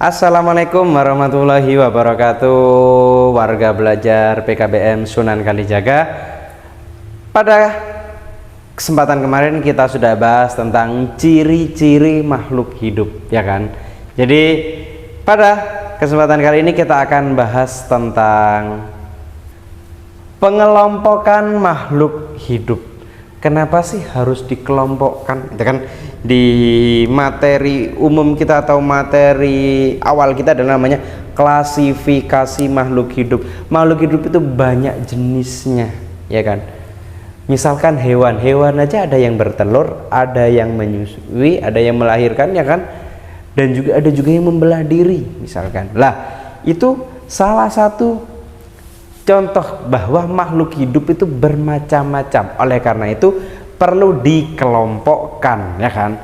Assalamualaikum warahmatullahi wabarakatuh, warga belajar PKBM Sunan Kalijaga. Pada kesempatan kemarin kita sudah bahas tentang ciri-ciri makhluk hidup, ya kan? Jadi pada kesempatan kali ini kita akan bahas tentang pengelompokan makhluk hidup. Kenapa sih harus dikelompokkan? Itu kan di materi umum kita atau materi awal kita adalah namanya klasifikasi makhluk hidup. Makhluk hidup itu banyak jenisnya, ya kan? Misalkan hewan aja ada yang bertelur, ada yang menyusui, ada yang melahirkan, ya kan? Dan juga ada juga yang membelah diri, misalkan. Lah, itu salah satu contoh bahwa makhluk hidup itu bermacam-macam. Oleh karena itu perlu dikelompokkan, ya kan?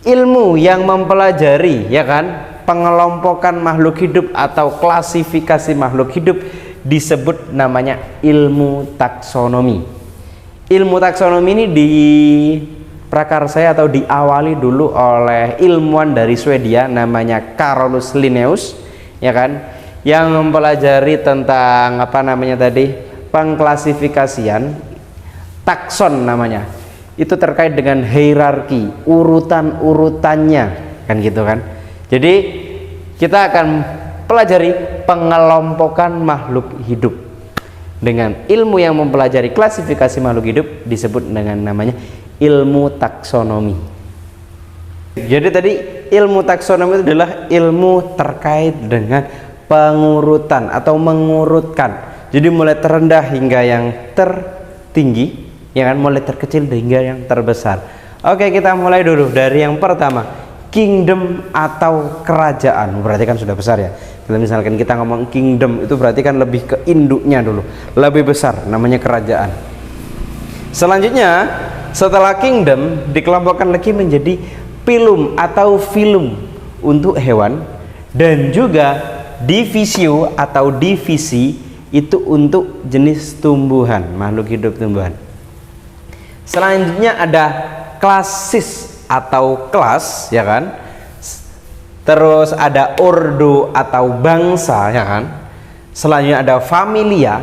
Ilmu yang mempelajari, ya kan, pengelompokan makhluk hidup atau klasifikasi makhluk hidup disebut namanya ilmu taksonomi. Ilmu taksonomi ini diprakarsai atau diawali dulu oleh ilmuwan dari Swedia namanya Carolus Linnaeus, ya kan, yang mempelajari tentang apa namanya tadi, pengklasifikasian takson namanya. Itu terkait dengan hierarki, urutan-urutannya, kan gitu kan. Jadi kita akan pelajari pengelompokan makhluk hidup dengan ilmu yang mempelajari klasifikasi makhluk hidup disebut dengan namanya ilmu taksonomi. Jadi tadi ilmu taksonomi itu adalah ilmu terkait dengan pengurutan atau mengurutkan. Jadi mulai terendah hingga yang tertinggi, ya kan, mulai terkecil hingga yang terbesar. Oke, kita mulai dulu dari yang pertama, kingdom atau kerajaan. Berarti kan sudah besar ya. Kalau misalkan kita ngomong kingdom itu berarti kan lebih ke induknya dulu, lebih besar, namanya kerajaan. Selanjutnya setelah kingdom dikelompokkan lagi menjadi phylum atau filum untuk hewan, dan juga divisio atau divisi itu untuk jenis tumbuhan, makhluk hidup tumbuhan. Selanjutnya ada klasis atau kelas, ya kan. Terus ada ordo atau bangsa, ya kan. Selanjutnya ada familia,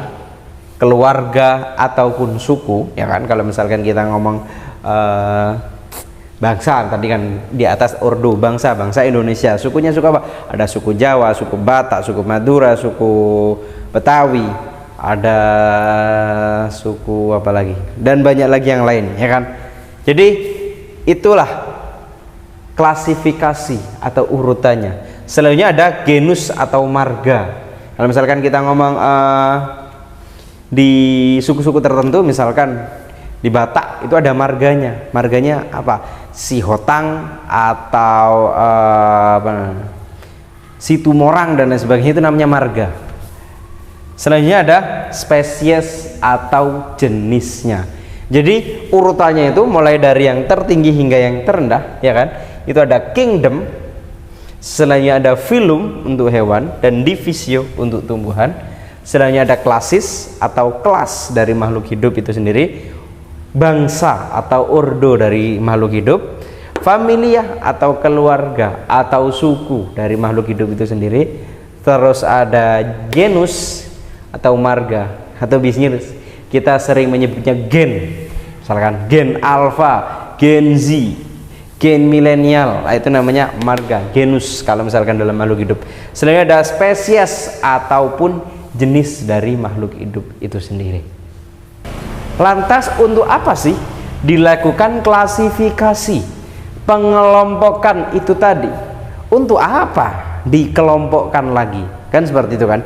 keluarga ataupun suku, ya kan. Kalau misalkan kita ngomong bangsa tadi kan di atas ordo, bangsa Indonesia. Sukunya suku apa? Ada suku Jawa, suku Batak, suku Madura, suku Betawi, ada suku apa lagi, dan banyak lagi yang lain, ya kan. Jadi itulah klasifikasi atau urutannya. Selanjutnya ada genus atau marga. Kalau misalkan kita ngomong di suku-suku tertentu, misalkan di Batak itu ada marganya. Marganya apa? Si Hotang atau si Tumorang dan lain sebagainya, itu namanya marga. Selanjutnya ada spesies atau jenisnya. Jadi urutannya itu mulai dari yang tertinggi hingga yang terendah, ya kan. Itu ada kingdom, selanjutnya ada phylum untuk hewan, dan divisio untuk tumbuhan. Selanjutnya ada klasis atau kelas dari makhluk hidup itu sendiri, bangsa atau ordo dari makhluk hidup, familia atau keluarga atau suku dari makhluk hidup itu sendiri. Terus ada genus atau marga, atau bisnis kita sering menyebutnya gen, misalkan gen alpha, gen z, gen milenial, itu namanya marga, genus kalau misalkan dalam makhluk hidup. Selanjutnya ada spesies ataupun jenis dari makhluk hidup itu sendiri. Lantas untuk apa sih dilakukan klasifikasi, pengelompokan itu tadi? Untuk apa dikelompokkan lagi? Kan seperti itu kan.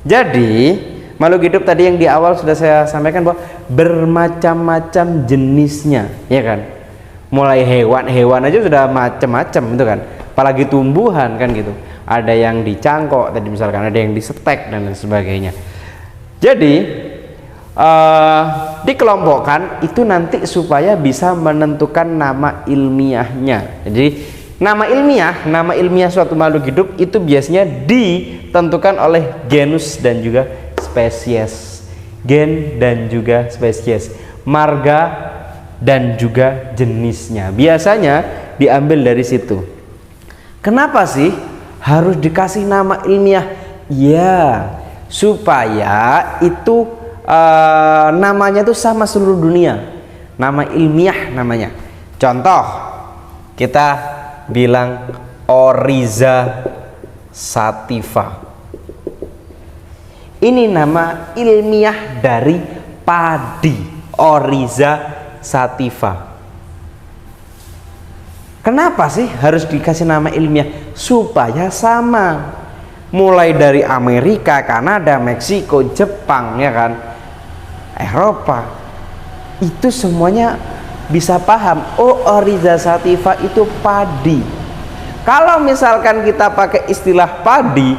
Jadi makhluk hidup tadi yang di awal sudah saya sampaikan bahwa bermacam-macam jenisnya, ya kan. Mulai hewan aja sudah macam-macam itu kan, apalagi tumbuhan kan gitu. Ada yang dicangkok tadi misalkan, ada yang disetek dan lain sebagainya. Jadi dikelompokkan itu nanti supaya bisa menentukan nama ilmiahnya. Jadi nama ilmiah suatu makhluk hidup itu biasanya ditentukan oleh genus dan juga spesies, gen dan juga spesies, marga dan juga jenisnya. Biasanya diambil dari situ. Kenapa sih harus dikasih nama ilmiah? Ya, supaya itu namanya tuh sama seluruh dunia, nama ilmiah namanya. Contoh, kita bilang Oryza sativa. Ini nama ilmiah dari padi, Oryza sativa. Kenapa sih harus dikasih nama ilmiah? Supaya sama. Mulai dari Amerika, Kanada, Meksiko, Jepang, ya kan, Eropa, itu semuanya bisa paham. Oh, Oryza sativa itu padi. Kalau misalkan kita pakai istilah padi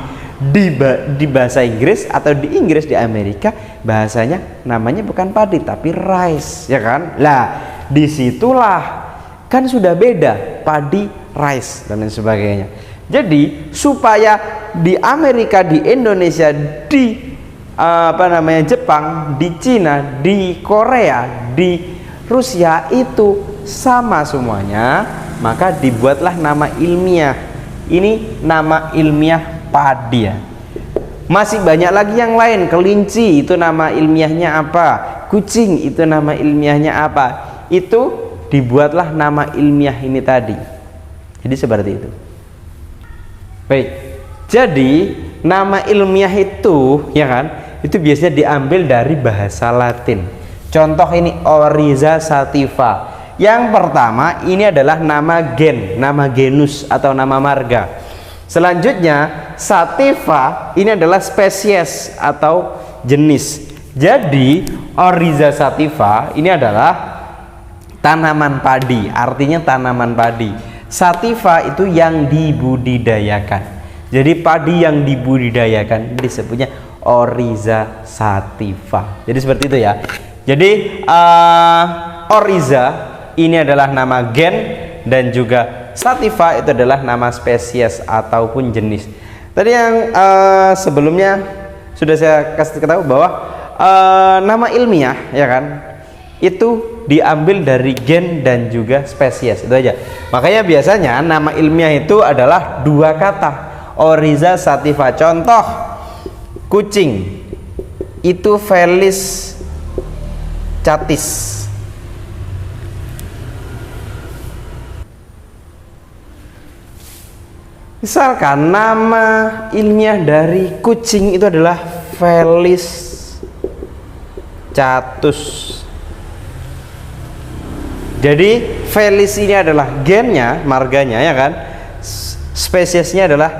di bahasa Inggris atau di Inggris, di Amerika, bahasanya namanya bukan padi tapi rice, ya kan? Lah, disitulah kan sudah beda, padi, rice dan lain sebagainya. Jadi supaya di Amerika, di Indonesia, di Jepang, di Cina, di Korea, di Rusia itu sama semuanya, maka dibuatlah nama ilmiah. Ini nama ilmiah padi ya. Masih banyak lagi yang lain. Kelinci itu nama ilmiahnya apa, kucing itu nama ilmiahnya apa, itu dibuatlah nama ilmiah ini tadi. Jadi seperti itu. Baik, jadi nama ilmiah itu, ya kan, itu biasanya diambil dari bahasa Latin. Contoh ini Oryza sativa. Yang pertama ini adalah nama gen, nama genus atau nama marga. Selanjutnya sativa ini adalah spesies atau jenis. Jadi Oryza sativa ini adalah tanaman padi, artinya tanaman padi. Sativa itu yang dibudidayakan. Jadi padi yang dibudidayakan disebutnya Oryza sativa. Jadi seperti itu ya. Jadi Oryza ini adalah nama gen, dan juga sativa itu adalah nama spesies ataupun jenis. Tadi yang sebelumnya sudah saya kasih tahu bahwa nama ilmiah, ya kan, itu diambil dari gen dan juga spesies, itu aja. Makanya biasanya nama ilmiah itu adalah dua kata, Oryza sativa. Contoh, kucing itu Felis catis. Misalkan nama ilmiah dari kucing itu adalah Felis catus. Jadi Felis ini adalah gennya, marganya, ya kan. Spesiesnya adalah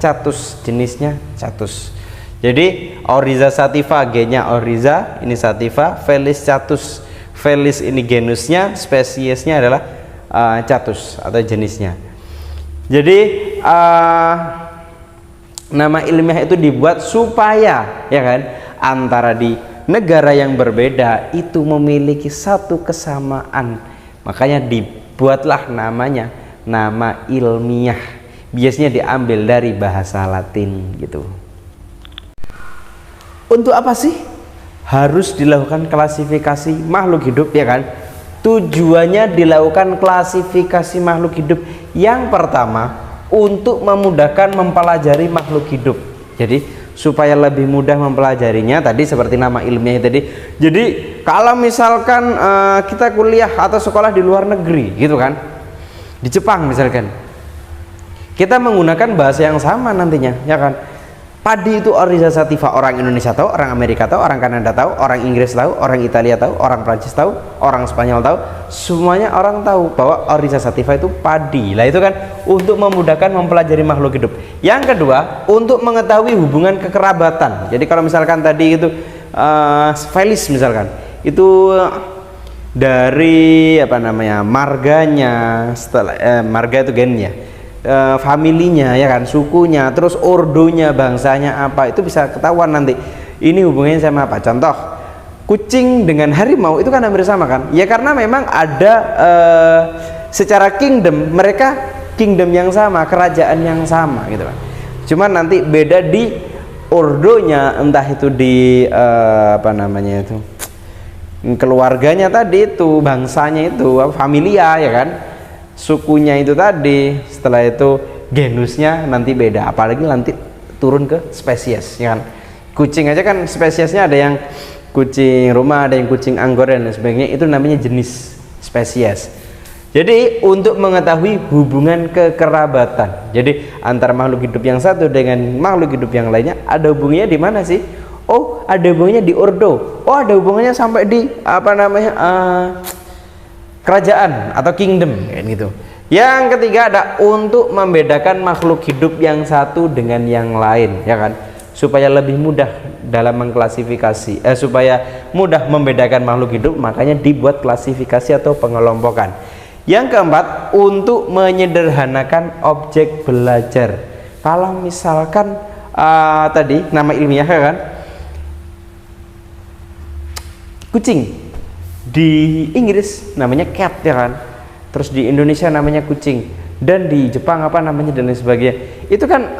catus, jenisnya catus. Jadi Oryza sativa, gennya Oryza, ini sativa. Felis catus, Felis ini genusnya, spesiesnya adalah catus atau jenisnya. Jadi nama ilmiah itu dibuat supaya, ya kan, antara di negara yang berbeda itu memiliki satu kesamaan. Makanya dibuatlah namanya nama ilmiah. Biasanya diambil dari bahasa Latin gitu. Untuk apa sih harus dilakukan klasifikasi makhluk hidup, ya kan? Tujuannya dilakukan klasifikasi makhluk hidup. Yang pertama, untuk memudahkan mempelajari makhluk hidup. Jadi supaya lebih mudah mempelajarinya, tadi seperti nama ilmiah tadi. Jadi kalau misalkan kita kuliah atau sekolah di luar negeri gitu kan, di Jepang misalkan, kita menggunakan bahasa yang sama nantinya, ya kan. Padi itu Oryza sativa, orang Indonesia tahu, orang Amerika tahu, orang Kanada tahu, orang Inggris tahu, orang Italia tahu, orang Prancis tahu, orang Spanyol tahu, semuanya orang tahu bahwa Oryza sativa itu padi. Lah itu kan untuk memudahkan mempelajari makhluk hidup. Yang kedua, untuk mengetahui hubungan kekerabatan. Jadi kalau misalkan tadi itu Felis misalkan, itu dari marganya, setelah marga itu gennya, familinya, ya kan, sukunya, terus ordonya, bangsanya apa, itu bisa ketahuan nanti ini hubungannya sama apa. Contoh, kucing dengan harimau itu kan hampir sama kan, ya karena memang ada secara kingdom, mereka kingdom yang sama, kerajaan yang sama gitu kan, cuman nanti beda di ordonya, entah itu di keluarganya tadi, itu bangsanya, itu familia, ya kan, sukunya itu tadi. Setelah itu genusnya nanti beda, apalagi nanti turun ke spesies, ya kan. Kucing aja kan spesiesnya ada yang kucing rumah, ada yang kucing anggor dan sebagainya, itu namanya jenis spesies. Jadi untuk mengetahui hubungan kekerabatan, jadi antara makhluk hidup yang satu dengan makhluk hidup yang lainnya, ada hubungannya di mana sih? Oh, ada hubungannya di ordo. Oh, ada hubungannya sampai di apa namanya kerajaan atau kingdom, kayak gitu. Yang ketiga ada untuk membedakan makhluk hidup yang satu dengan yang lain, ya kan, supaya lebih mudah dalam mengklasifikasi, supaya mudah membedakan makhluk hidup, makanya dibuat klasifikasi atau pengelompokan. Yang keempat untuk menyederhanakan objek belajar. Kalau misalkan tadi nama ilmiah, ya kan, kucing di Inggris namanya cat, ya kan, terus di Indonesia namanya kucing, dan di Jepang apa namanya dan lain sebagainya. Itu kan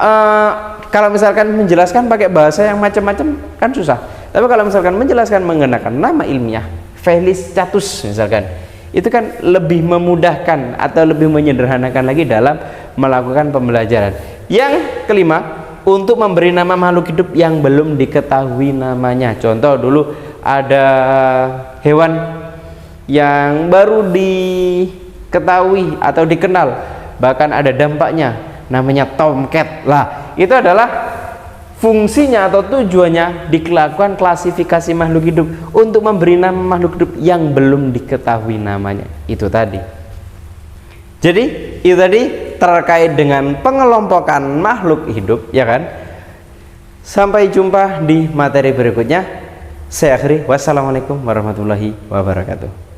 kalau misalkan menjelaskan pakai bahasa yang macam-macam kan susah, tapi kalau misalkan menjelaskan menggunakan nama ilmiah Felis catus misalkan, itu kan lebih memudahkan atau lebih menyederhanakan lagi dalam melakukan pembelajaran. Yang kelima untuk memberi nama makhluk hidup yang belum diketahui namanya. Contoh dulu ada hewan yang baru diketahui atau dikenal, bahkan ada dampaknya, namanya tomcat. Lah, itu adalah fungsinya atau tujuannya dilakukan klasifikasi makhluk hidup untuk memberi nama makhluk hidup yang belum diketahui namanya. Itu tadi. Jadi, itu tadi terkait dengan pengelompokan makhluk hidup, ya kan? Sampai jumpa di materi berikutnya. Saya akhiri, wassalamualaikum warahmatullahi wabarakatuh.